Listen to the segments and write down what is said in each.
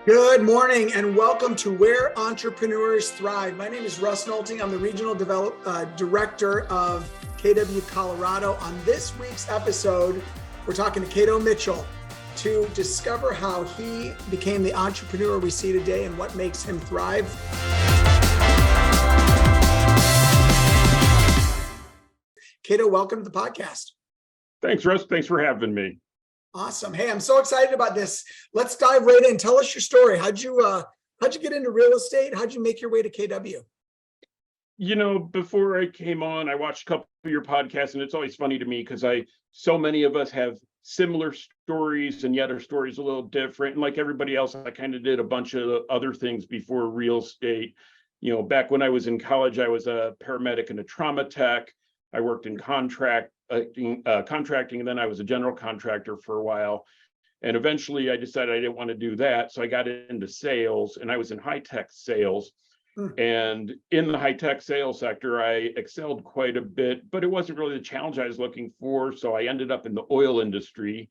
Good morning and welcome to Where Entrepreneurs Thrive. My name is Russ Nolting. I'm the Regional Director of KW Colorado. On this week's episode, we're talking to Kato Mitchell to discover how he became the entrepreneur we see today and what makes him thrive. Kato, welcome to the podcast. Thanks, Russ. Thanks for having me. Awesome. Hey, I'm so excited about this. Let's dive right in. Tell us your story. How'd you get into real estate? How'd you make your way to KW? You know, before I came on, I watched a couple of your podcasts, and it's always funny to me because so many of us have similar stories, and yet our story's a little different. And like everybody else, I kind of did a bunch of other things before real estate. You know, back when I was in college, I was a paramedic and a trauma tech. I worked in contracting, and then I was a general contractor for a while. And eventually I decided I didn't want to do that. So I got into sales, and I was in high-tech sales. And in the high-tech sales sector, I excelled quite a bit, but it wasn't really the challenge I was looking for. So I ended up in the oil industry,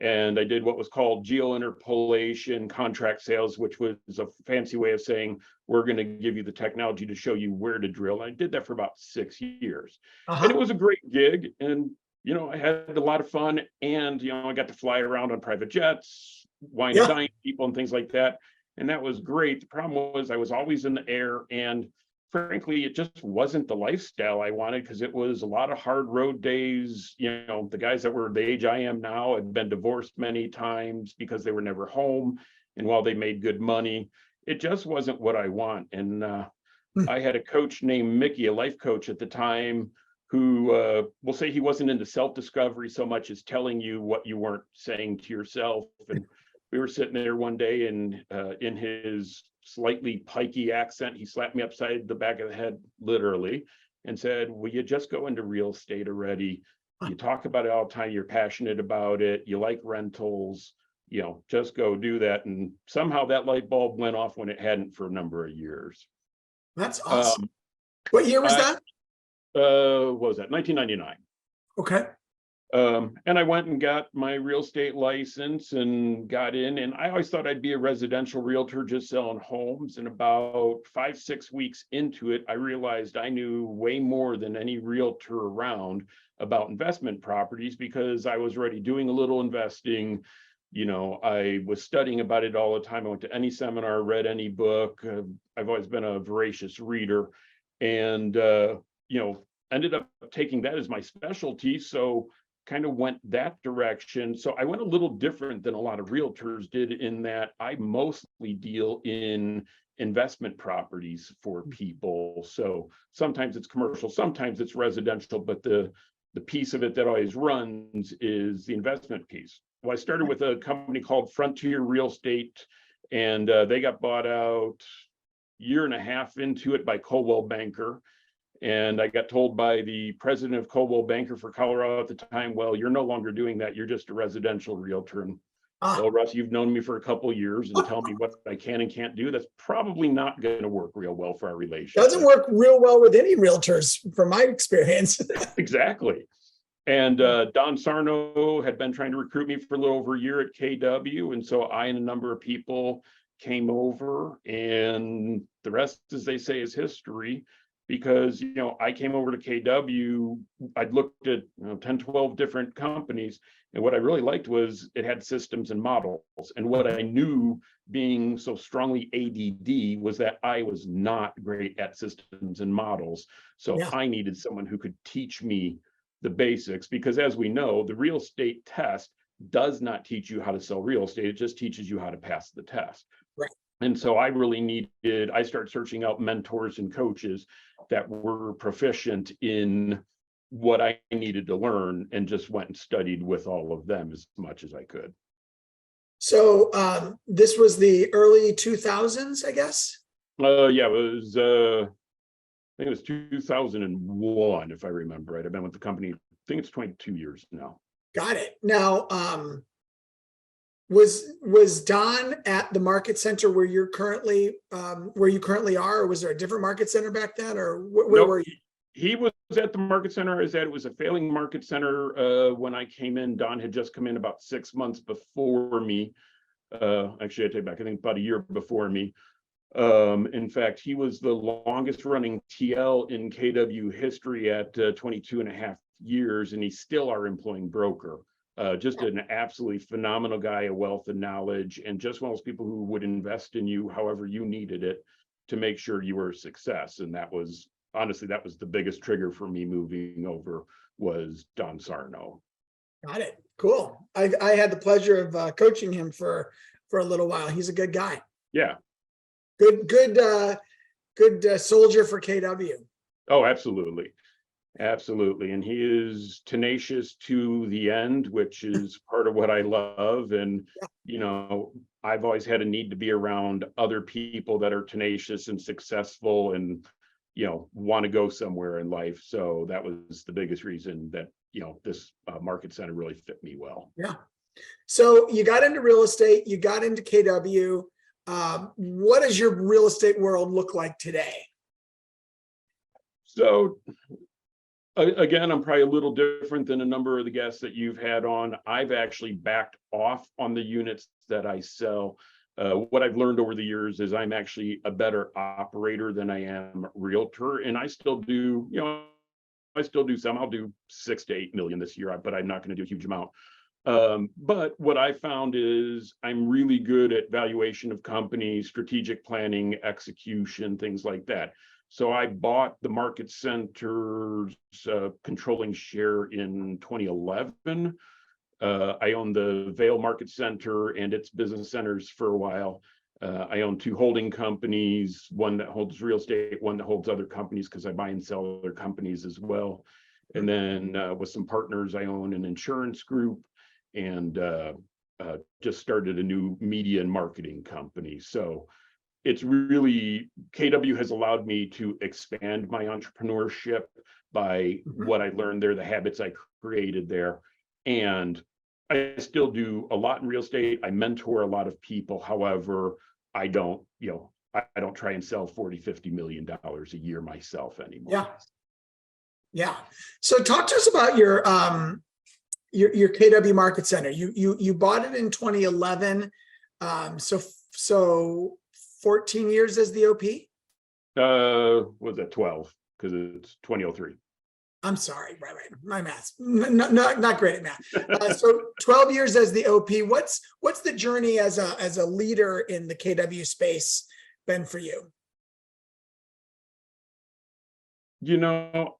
and I did what was called geointerpolation contract sales, which was a fancy way of saying, we're going to give you the technology to show you where to drill. And I did that for about 6 years. And it was a great gig. And, you know, I had a lot of fun. And, you know, I got to fly around on private jets, wine and dine people and things like that. And that was great. The problem was I was always in the air. And frankly, it just wasn't the lifestyle I wanted, because it was a lot of hard road days. You know, the guys that were the age I am now had been divorced many times because they were never home. And while they made good money, it just wasn't what I want. And I had a coach named Mickey, a life coach at the time, who will say he wasn't into self-discovery so much as telling you what you weren't saying to yourself. And we were sitting there one day, and in his slightly pikey accent, he slapped me upside the back of the head, literally, and said, will you just go into real estate already? You talk about it all the time. You're passionate about it. You like rentals. You know, just go do that. And somehow that light bulb went off when it hadn't for a number of years. That's awesome. What year was that? What was that? 1999. Okay. And I went and got my real estate license and got in, and I always thought I'd be a residential realtor just selling homes. And about 5-6 weeks into it, I realized I knew way more than any realtor around about investment properties, because I was already doing a little investing. You know, I was studying about it all the time. I went to any seminar, read any book. I've always been a voracious reader, and, you know, ended up taking that as my specialty. So kind of went that direction. So I went a little different than a lot of realtors did, in that I mostly deal in investment properties for people. So sometimes it's commercial, sometimes it's residential, but the piece of it that always runs is the investment piece. Well, I started with a company called Frontier Real Estate, and they got bought out a year and a half into it by Coldwell Banker. And I got told by the president of Coldwell Banker for Colorado at the time, well, you're no longer doing that. You're just a residential realtor. And well, Russ, you've known me for a couple of years, and tell me what I can and can't do. That's probably not going to work real well for our relationship. Doesn't work real well with any realtors, from my experience. Exactly. And Don Sarno had been trying to recruit me for a little over a year at KW. And so I and a number of people came over, and the rest, as they say, is history. Because, you know, I came over to KW, I'd looked at 10, 12 different companies. And what I really liked was it had systems and models. And what I knew, being so strongly ADD, was that I was not great at systems and models. So I needed someone who could teach me the basics, because as we know, the real estate test does not teach you how to sell real estate. It just teaches you how to pass the test. Right. And so I started searching out mentors and coaches that were proficient in what I needed to learn, and just went and studied with all of them as much as I could. So this was the early 2000s, I guess? Yeah, it was, I think it was 2001, if I remember right. I've been with the company, I think it's 22 years now. Got it. Now, was Don at the market center where you currently are, or was there a different market center back then, or where were you? He was at the market center. It was a failing market center when I came in. Don had just come in about 6 months before me. Actually, I take back, I think about a year before me. In fact, he was the longest running TL in KW history at 22 and a half years, and he's still our employing broker. Just an absolutely phenomenal guy, a wealth of knowledge, and just one of those people who would invest in you however you needed it to make sure you were a success. And that was, honestly, that was the biggest trigger for me moving over, was Don Sarno. Got it. Cool. I had the pleasure of coaching him for a little while. He's a good guy. Yeah. Good soldier for KW. Oh, absolutely. Absolutely. And he is tenacious to the end, which is part of what I love. And, you know, I've always had a need to be around other people that are tenacious and successful and, you know, want to go somewhere in life. So that was the biggest reason that, you know, this market center really fit me well. Yeah. So you got into real estate, you got into KW. What does your real estate world look like today? So again, I'm probably a little different than a number of the guests that you've had on. I've actually backed off on the units that I sell. What I've learned over the years is I'm actually a better operator than I am realtor, and I still do, you know, I still do some. I'll do 6 to 8 million this year, but I'm not going to do a huge amount. But what I found is I'm really good at valuation of companies, strategic planning, execution, things like that. So I bought the market center's controlling share in 2011. I owned the Vail Market Center and its business centers for a while. I own 2 holding companies, one that holds real estate, one that holds other companies because I buy and sell other companies as well. And then with some partners, I own an insurance group and just started a new media and marketing company. So it's really, KW has allowed me to expand my entrepreneurship by what I learned there, the habits I created there. And I still do a lot in real estate. I mentor a lot of people. However, I don't, you know, I don't try and sell 40-50 million dollars a year myself anymore. Yeah. Yeah. So talk to us about your KW Market Center. You bought it in 2011. So 14 years as the OP? Was that 12? Because it's 2003. I'm sorry, right. My math, not great at math. So 12 years as the OP. What's the journey as a leader in the KW space been for you? You know,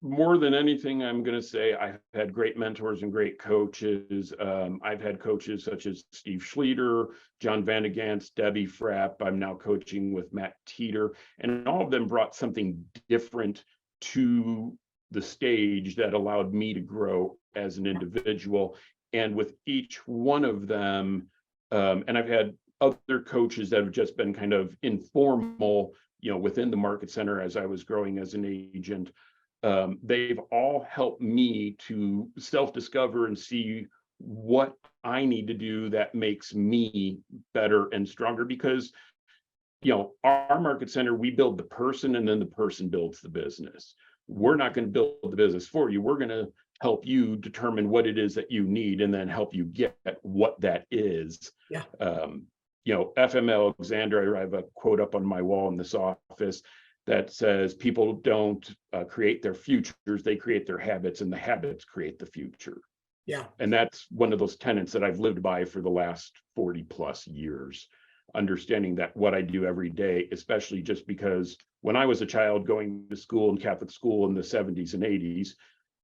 more than anything, I'm going to say I've had great mentors and great coaches. I've had coaches such as Steve Schlueter, John Vanagants, Debbie Frapp. I'm now coaching with Matt Teeter, and all of them brought something different to the stage that allowed me to grow as an individual. And with each one of them, and I've had other coaches that have just been kind of informal, you know, within the market center as I was growing as an agent. They've all helped me to self-discover and see what I need to do that makes me better and stronger, because, you know, our market center, we build the person and then the person builds the business. We're not going to build the business for you. We're going to help you determine what it is that you need and then help you get what that is. Yeah. You know, FM Alexander, I have a quote up on my wall in this office that says people don't create their futures, they create their habits, and the habits create the future. Yeah. And that's one of those tenets that I've lived by for the last 40 plus years, understanding that what I do every day, especially just because when I was a child going to school in Catholic school in the 70s and 80s,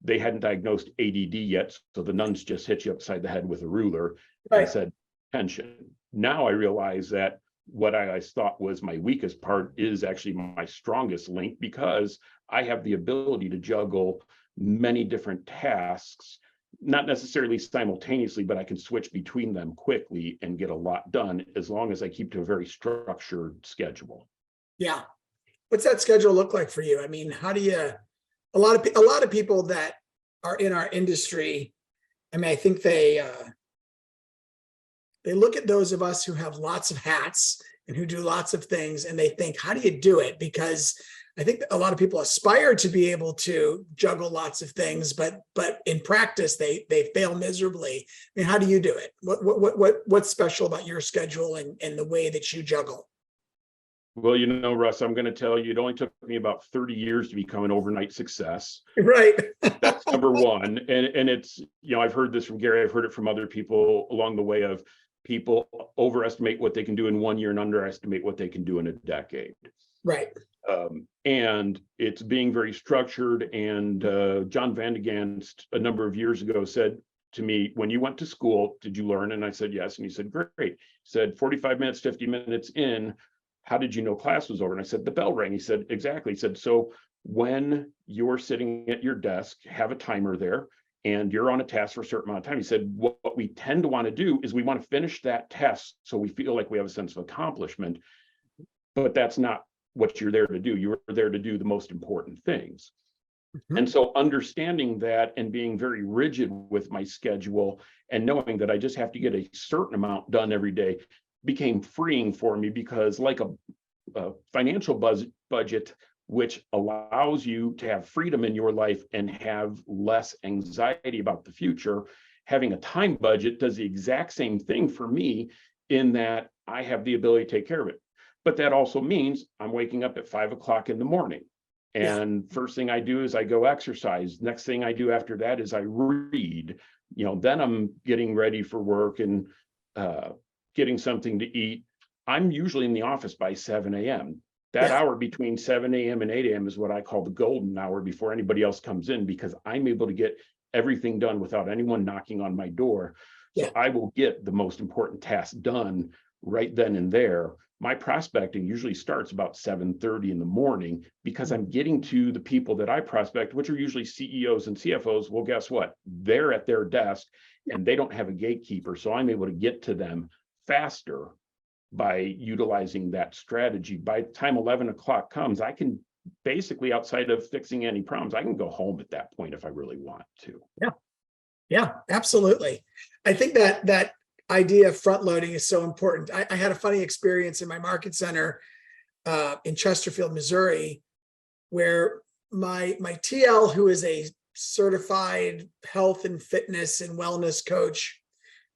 they hadn't diagnosed ADD yet. So the nuns just hit you upside the head with a ruler and said, attention. Now I realize that what I thought was my weakest part is actually my strongest link, because I have the ability to juggle many different tasks, not necessarily simultaneously, but I can switch between them quickly and get a lot done as long as I keep to a very structured schedule. Yeah. What's that schedule look like for you? I mean, how do you, a lot of people that are in our industry, I mean, I think they look at those of us who have lots of hats and who do lots of things, and they think, how do you do it? Because I think a lot of people aspire to be able to juggle lots of things, but in practice they fail miserably. I mean, how do you do it? What's special about your schedule and the way that you juggle? Well, Russ, I'm going to tell you, it only took me about 30 years to become an overnight success. Right. That's number one. And it's, I've heard this from Gary, I've heard it from other people along the way of people overestimate what they can do in 1 year and underestimate what they can do in a decade. Right. And it's being very structured. And John Van de Ganst a number of years ago said to me, when you went to school, did you learn? And I said, yes. And he said, great. He said, 45 minutes, 50 minutes in, how did you know class was over? And I said, the bell rang. He said, exactly. He said, so when you're sitting at your desk, have a timer there, and you're on a task for a certain amount of time. He said, what we tend to want to do is we want to finish that test so we feel like we have a sense of accomplishment, but that's not what you're there to do. You're there to do the most important things. Mm-hmm. And so understanding that and being very rigid with my schedule and knowing that I just have to get a certain amount done every day became freeing for me, because like a financial budget, which allows you to have freedom in your life and have less anxiety about the future, having a time budget does the exact same thing for me, in that I have the ability to take care of it. But that also means I'm waking up at 5 o'clock in the morning. And First thing I do is I go exercise. Next thing I do after that is I read. Then I'm getting ready for work and getting something to eat. I'm usually in the office by 7 a.m. That hour between 7 a.m. and 8 a.m. is what I call the golden hour before anybody else comes in, because I'm able to get everything done without anyone knocking on my door. So I will get the most important tasks done right then and there. My prospecting usually starts about 7:30 in the morning, because I'm getting to the people that I prospect, which are usually CEOs and CFOs. Well, guess what? They're at their desk and they don't have a gatekeeper. So I'm able to get to them faster by utilizing that strategy. By the time 11 o'clock comes, I can basically, outside of fixing any problems, I can go home at that point if I really want to. Yeah, absolutely. I think that idea of front loading is so important. I had a funny experience in my market center in Chesterfield, Missouri, where my TL, who is a certified health and fitness and wellness coach,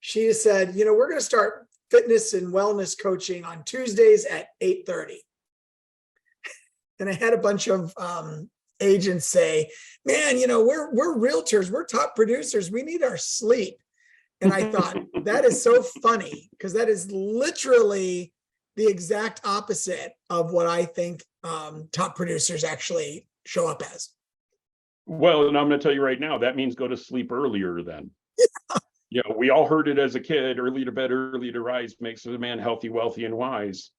she said, we're going to start fitness and wellness coaching on Tuesdays at 8:30. And I had a bunch of agents say, man, we're realtors, we're top producers, we need our sleep. And I thought, that is so funny, because that is literally the exact opposite of what I think top producers actually show up as. Well, and I'm going to tell you right now, that means go to sleep earlier then. We all heard it as a kid, early to bed, early to rise makes a man healthy, wealthy, and wise.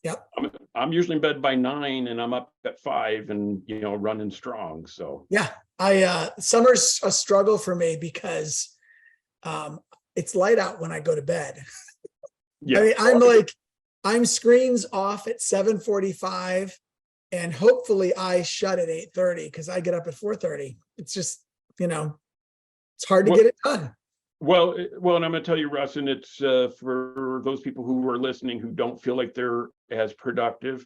Yep. I'm usually in bed by 9 and I'm up at 5 and, running strong. So summer's a struggle for me, because it's light out when I go to bed. I mean, I'm screens off at 7:45, and hopefully I shut at 8:30, because I get up at 4:30. It's just, it's hard to get it done. Well, and I'm going to tell you, Russ, and it's for those people who are listening who don't feel like they're as productive.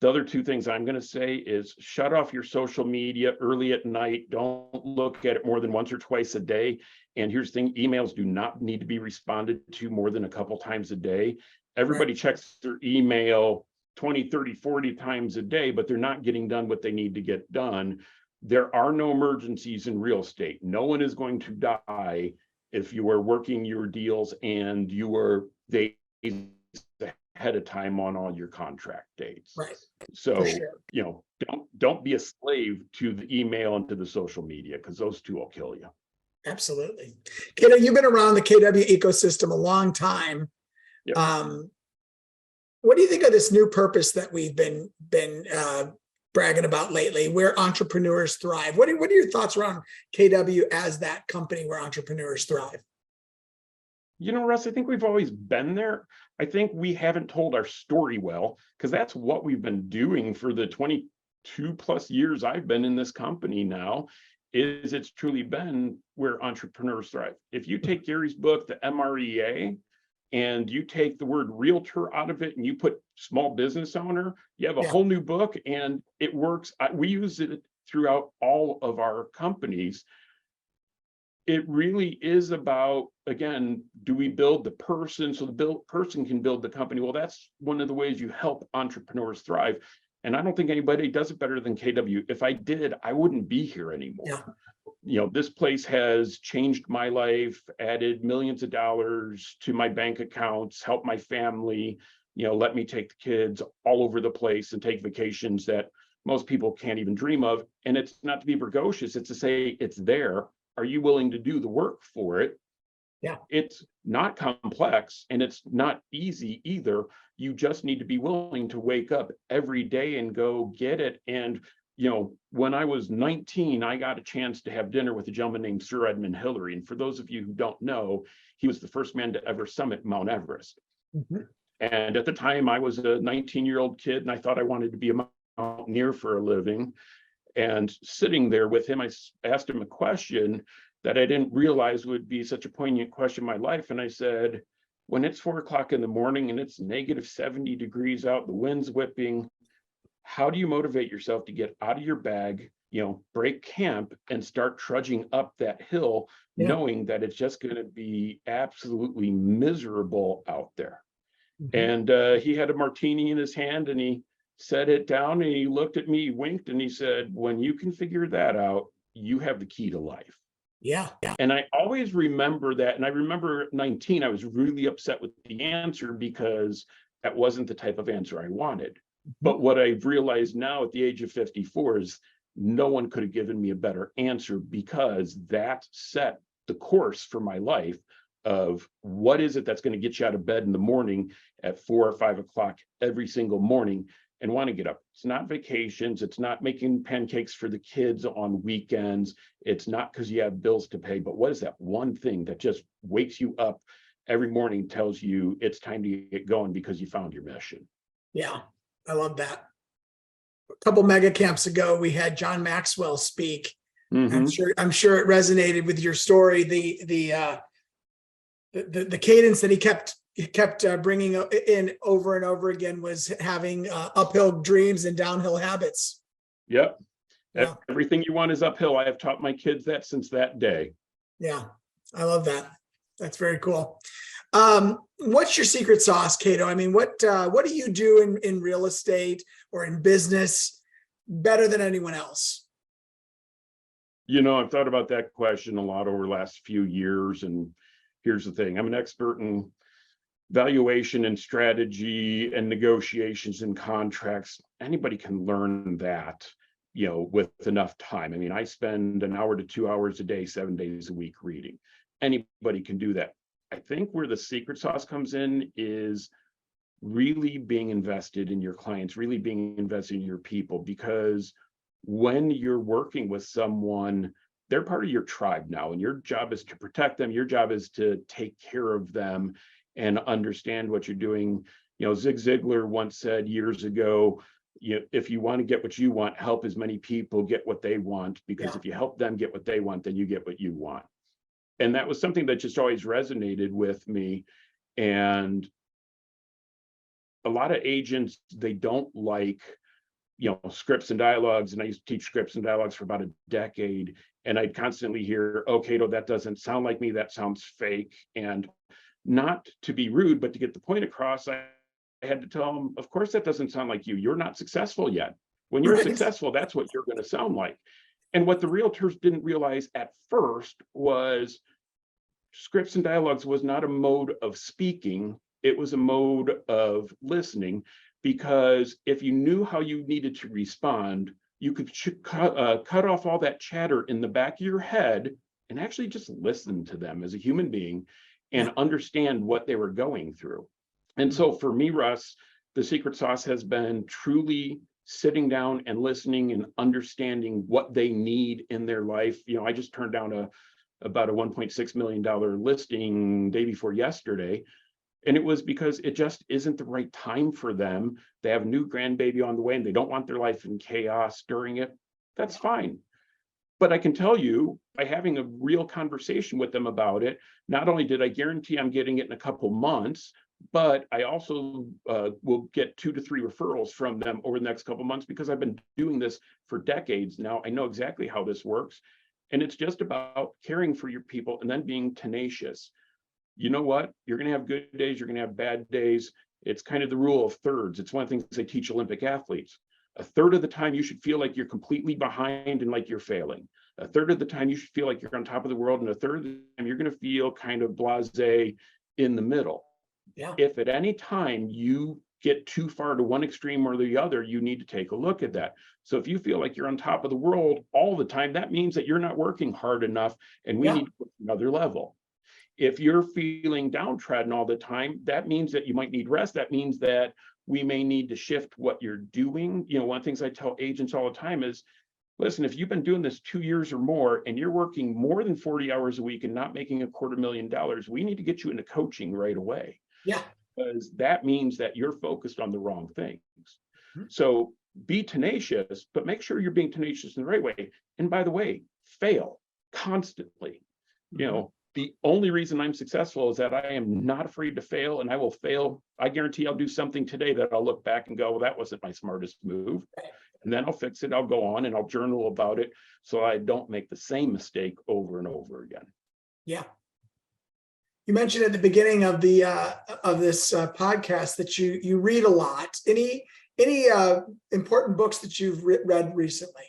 The other two things I'm going to say is shut off your social media early at night. Don't look at it more than once or twice a day. And here's the thing, emails do not need to be responded to more than a couple times a day. Everybody checks their email 20, 30, 40 times a day, but they're not getting done what they need to get done. There are no emergencies in real estate. No one is going to die if you are working your deals and you are days ahead of time on all your contract dates. Right. So, don't be a slave to the email and to the social media, because those two will kill you. Absolutely. Kato, you've been around the KW ecosystem a long time. Yep. What do you think of this new purpose that we've been bragging about lately, where entrepreneurs thrive? What are your thoughts around KW as that company where entrepreneurs thrive? Russ, I think we've always been there. I think we haven't told our story well, because that's what we've been doing for the 22 plus years I've been in this company now. It's truly been where entrepreneurs thrive. If you take Gary's book, the MREA, and you take the word realtor out of it and you put small business owner, you have a Yeah. whole new book, and it works. We use it throughout all of our companies. It really is about, again, do we build the person so the person can build the company? Well, that's one of the ways you help entrepreneurs thrive. And I don't think anybody does it better than KW. If I did, I wouldn't be here anymore. Yeah. You know, this place has changed my life, added millions of dollars to my bank accounts, helped my family, you know, let me take the kids all over the place and take vacations that most people can't even dream of. And it's not to be precocious, it's to say it's there. Are you willing to do the work for it? Yeah. It's not complex and it's not easy either. You just need to be willing to wake up every day and go get it. And, you know, when I was 19, I got a chance to have dinner with a gentleman named Sir Edmund Hillary. And for those of you who don't know, he was the first man to ever summit Mount Everest. Mm-hmm. And at the time, I was a 19-year-old kid and I thought I wanted to be a mountaineer for a living. And sitting there with him, I asked him a question that I didn't realize would be such a poignant question in my life. And I said, when it's 4 o'clock in the morning and it's negative 70 degrees out, the wind's whipping, how do you motivate yourself to get out of your bag, you know, break camp and start trudging up that hill, knowing that it's just going to be absolutely miserable out there? Mm-hmm. And he had a martini in his hand and he set it down and he looked at me, winked, and he said, when you can figure that out, you have the key to life. Yeah. And I always remember that. And I remember at 19, I was really upset with the answer because that wasn't the type of answer I wanted. But what I've realized now at the age of 54 is no one could have given me a better answer, because that set the course for my life of what is it that's going to get you out of bed in the morning at 4 or 5 o'clock every single morning and want to get up. It's not vacations. It's not making pancakes for the kids on weekends. It's not because you have bills to pay. But what is that one thing that just wakes you up every morning, tells you it's time to get going because you found your mission? Yeah, I love that. A couple mega camps ago, we had John Maxwell speak. Mm-hmm. I'm sure it resonated with your story. The cadence that he kept bringing in over and over again was having uphill dreams and downhill habits. Yep. Yeah. Everything you want is uphill. I have taught my kids that since that day. Yeah, I love that. That's very cool. What's your secret sauce, Kato? I mean, what do you do in real estate or in business better than anyone else? You know, I've thought about that question a lot over the last few years. And here's the thing. I'm an expert in valuation and strategy and negotiations and contracts. Anybody can learn that, you know, with enough time. I mean, I spend an hour to 2 hours a day, 7 days a week reading. Anybody can do that. I think where the secret sauce comes in is really being invested in your clients, really being invested in your people, because when you're working with someone, they're part of your tribe now, and your job is to protect them. Your job is to take care of them and understand what you're doing. You know, Zig Ziglar once said years ago, if you want to get what you want, help as many people get what they want, because if you help them get what they want, then you get what you want. And that was something that just always resonated with me. And a lot of agents, they don't like, you know, scripts and dialogues. And I used to teach scripts and dialogues for about a decade. And I'd constantly hear, oh, Kato, that doesn't sound like me. That sounds fake. And not to be rude, but to get the point across, I had to tell them, of course, that doesn't sound like you. You're not successful yet. When you're successful, that's what you're going to sound like. And what the realtors didn't realize at first was scripts and dialogues was not a mode of speaking. It was a mode of listening, because if you knew how you needed to respond, you could cut off all that chatter in the back of your head and actually just listen to them as a human being and understand what they were going through. And so for me, Russ, the secret sauce has been truly sitting down and listening and understanding what they need in their life. You know, I just turned down about a $1.6 million listing day before yesterday. And it was because it just isn't the right time for them. They have a new grandbaby on the way and they don't want their life in chaos during it. That's fine. But I can tell you, by having a real conversation with them about it, not only did I guarantee I'm getting it in a couple months, but I also will get 2 to 3 referrals from them over the next couple months, because I've been doing this for decades now. I know exactly how this works. And it's just about caring for your people and then being tenacious. You know what? You're going to have good days, you're going to have bad days. It's kind of the rule of thirds. It's one of the things they teach Olympic athletes. A third of the time, you should feel like you're completely behind and like you're failing. A third of the time, you should feel like you're on top of the world. And a third of the time, you're going to feel kind of blasé in the middle. Yeah. If at any time you get too far to one extreme or the other, you need to take a look at that. So if you feel like you're on top of the world all the time, that means that you're not working hard enough, and we need to put another level. If you're feeling downtrodden all the time, that means that you might need rest. That means that we may need to shift what you're doing. You know, one of the things I tell agents all the time is, listen, if you've been doing this 2 years or more and you're working more than 40 hours a week and not making $250,000, we need to get you into coaching right away. Yeah. Because that means that you're focused on the wrong things. Mm-hmm. So be tenacious, but make sure you're being tenacious in the right way. And by the way, fail constantly. Mm-hmm. You know, the only reason I'm successful is that I am not afraid to fail, and I will fail. I guarantee I'll do something today that I'll look back and go, well, that wasn't my smartest move. And then I'll fix it. I'll go on and I'll journal about it so I don't make the same mistake over and over again. Yeah. You mentioned at the beginning of the of this podcast that you read a lot. Any important books that you've read recently?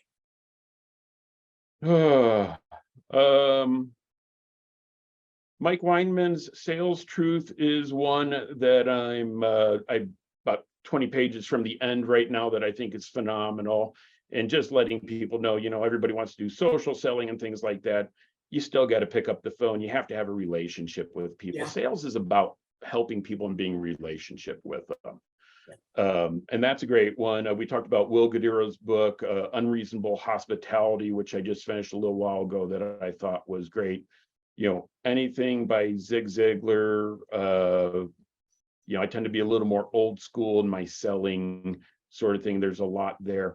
Mike Weinman's Sales Truth is one that I'm about 20 pages from the end right now that I think is phenomenal. And just letting people know, you know, everybody wants to do social selling and things like that. You still got to pick up the phone. You have to have a relationship with people. Yeah. Sales is about helping people and being in relationship with them. Yeah. And that's a great one. We talked about Will Guidero's book, Unreasonable Hospitality, which I just finished a little while ago, that I thought was great. You know, anything by Zig Ziglar, you know, I tend to be a little more old school in my selling sort of thing. There's a lot there.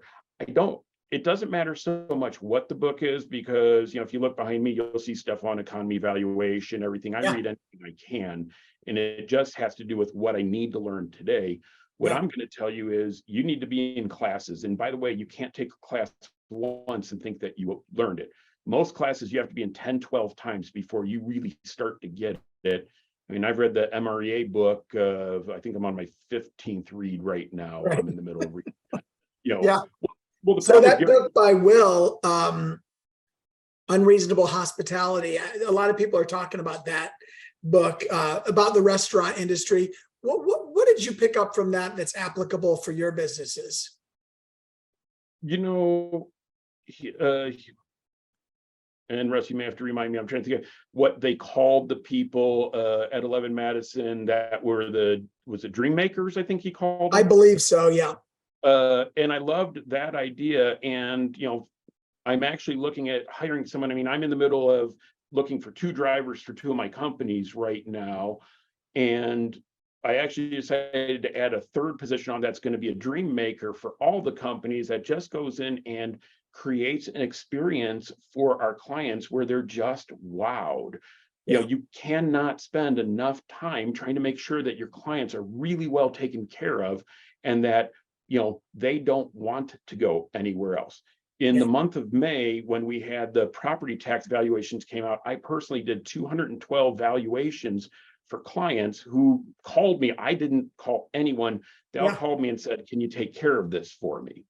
It doesn't matter so much what the book is, because, you know, if you look behind me, you'll see stuff on economy valuation, everything. I read anything I can, and it just has to do with what I need to learn today. What I'm going to tell you is you need to be in classes. And by the way, you can't take a class once and think that you learned it. Most classes you have to be in 10, 12 times before you really start to get it. I mean, I've read the MREA book. I think I'm on my 15th read right now. Right. I'm in the middle of reading. You know, yeah. Well, so that book by Will, Unreasonable Hospitality, a lot of people are talking about that book, about the restaurant industry. What did you pick up from that that's applicable for your businesses? You know, and Russ, you may have to remind me, I'm trying to think of what they called the people at 11 Madison that were was it Dream Makers, I think he called them? I believe so, yeah. And I loved that idea. And, you know, I'm actually looking at hiring someone. I mean, I'm in the middle of looking for 2 drivers for 2 of my companies right now. And I actually decided to add a 3rd position on that's going to be a dream maker for all the companies that just goes in and creates an experience for our clients where they're just wowed. You know, you cannot spend enough time trying to make sure that your clients are really well taken care of, and that, you know, they don't want to go anywhere else. In the month of May, when we had the property tax valuations came out, I personally did 212 valuations for clients who called me. I didn't call anyone. They all called me and said, can you take care of this for me?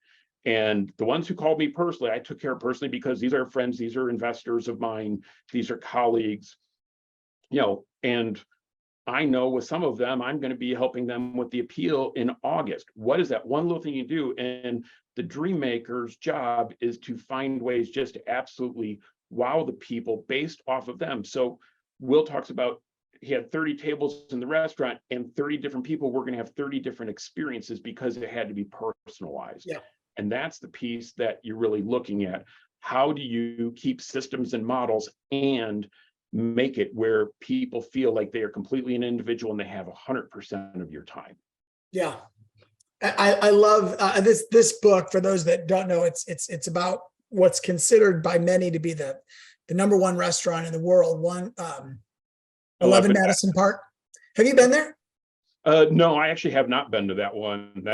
And the ones who called me personally, I took care of personally, because these are friends, these are investors of mine, these are colleagues, you know, and I know with some of them, I'm going to be helping them with the appeal in August. What is that one little thing you do? And the dream maker's job is to find ways just to absolutely wow the people based off of them. So Will talks about, he had 30 tables in the restaurant, and 30 different people were going to have 30 different experiences because it had to be personalized. Yeah. And that's the piece that you're really looking at. How do you keep systems and models and make it where people feel like they are completely an individual and they have 100% of your time? Yeah. I love this book. For those that don't know, it's about what's considered by many to be the number one restaurant in the world, 11 Madison Park. Have you been there? No, I actually have not been to that one.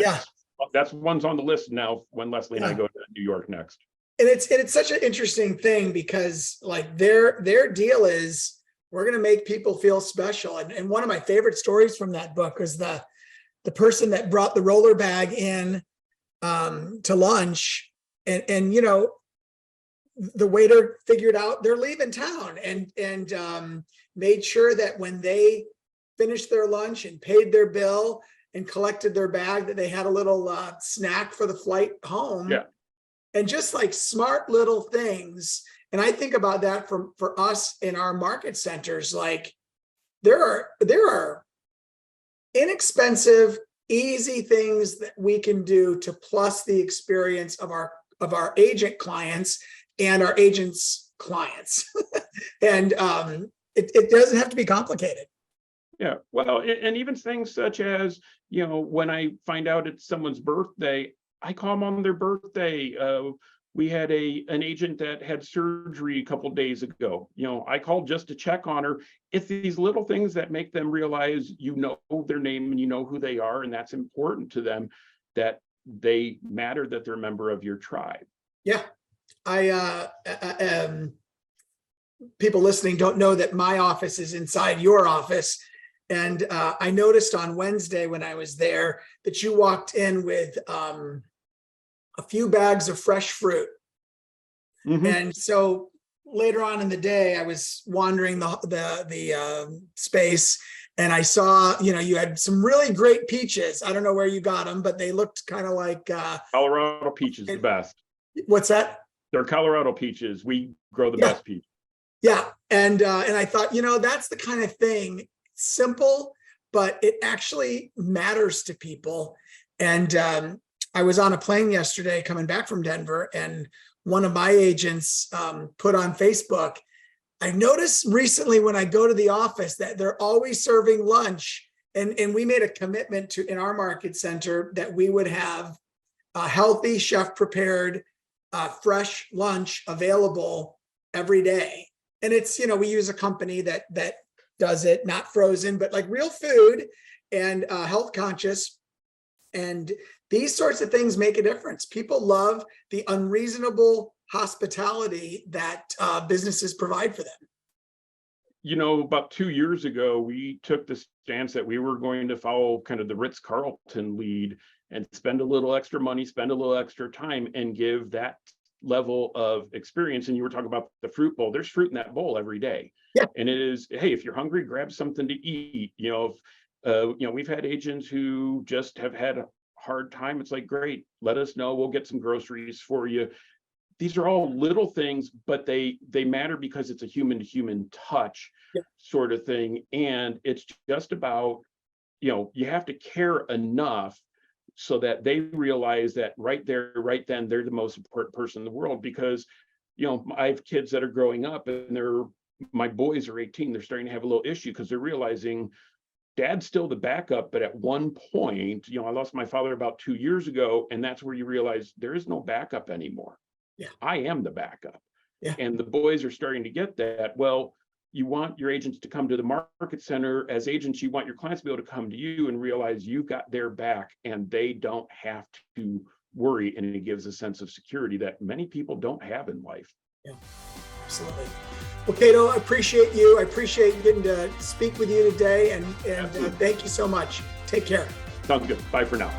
That's one's on the list now when Leslie and I go to New York next. And it's such an interesting thing because like their deal is we're going to make people feel special. And one of my favorite stories from that book was the person that brought the roller bag in to lunch, and you know, the waiter figured out they're leaving town and made sure that when they finished their lunch and paid their bill and collected their bag, that they had a little snack for the flight home. Yeah. And just like smart little things. And I think about that for us in our market centers. Like there are inexpensive, easy things that we can do to plus the experience of our agent clients and our agents' clients. And it doesn't have to be complicated. Yeah, well, and even things such as, you know, when I find out it's someone's birthday, I call them on their birthday. We had an agent that had surgery a couple of days ago. You know, I called just to check on her. It's these little things that make them realize you know their name and you know who they are, and that's important to them, that they matter, that they're a member of your tribe. Yeah, people listening don't know that my office is inside your office. And I noticed on Wednesday when I was there that you walked in with a few bags of fresh fruit. Mm-hmm. And so later on in the day, I was wandering the space, and I saw, you know, you had some really great peaches. I don't know where you got them, but they looked kind of like Colorado peaches, the best. What's that? They're Colorado peaches. We grow the best peach. Yeah, and I thought, you know, that's the kind of thing, simple, but it actually matters to people. And I was on a plane yesterday coming back from Denver, and one of my agents put on Facebook, I noticed recently when I go to the office that they're always serving lunch. And we made a commitment to, in our market center, that we would have a healthy, chef prepared, fresh lunch available every day. And it's, you know, we use a company that does it, not frozen, but like real food and health conscious. And these sorts of things make a difference. People love the unreasonable hospitality that businesses provide for them. You know, about 2 years ago, we took the stance that we were going to follow kind of the Ritz-Carlton lead and spend a little extra money, spend a little extra time, and give that level of experience. And you were talking about the fruit bowl. There's fruit in that bowl every day. Yeah. And it is, hey, if you're hungry, grab something to eat. You know, we've had agents who just have had a hard time. It's like, great, let us know. We'll get some groceries for you. These are all little things, but they matter because it's a human to human touch sort of thing. And it's just about, you know, you have to care enough so that they realize that right there, right then, they're the most important person in the world. Because, you know, I have kids that are growing up, and my boys are 18. They're starting to have a little issue because they're realizing Dad's still the backup. But at one point, you know, I lost my father about 2 years ago, and that's where you realize there is no backup anymore. Yeah, I am the backup. Yeah. And the boys are starting to get that. Well, you want your agents to come to the market center. As agents, you want your clients to be able to come to you and realize you got their back, and they don't have to worry. And it gives a sense of security that many people don't have in life. Yeah, absolutely. Well, Kato, I appreciate you. I appreciate getting to speak with you today. And thank you so much. Take care. Sounds good. Bye for now.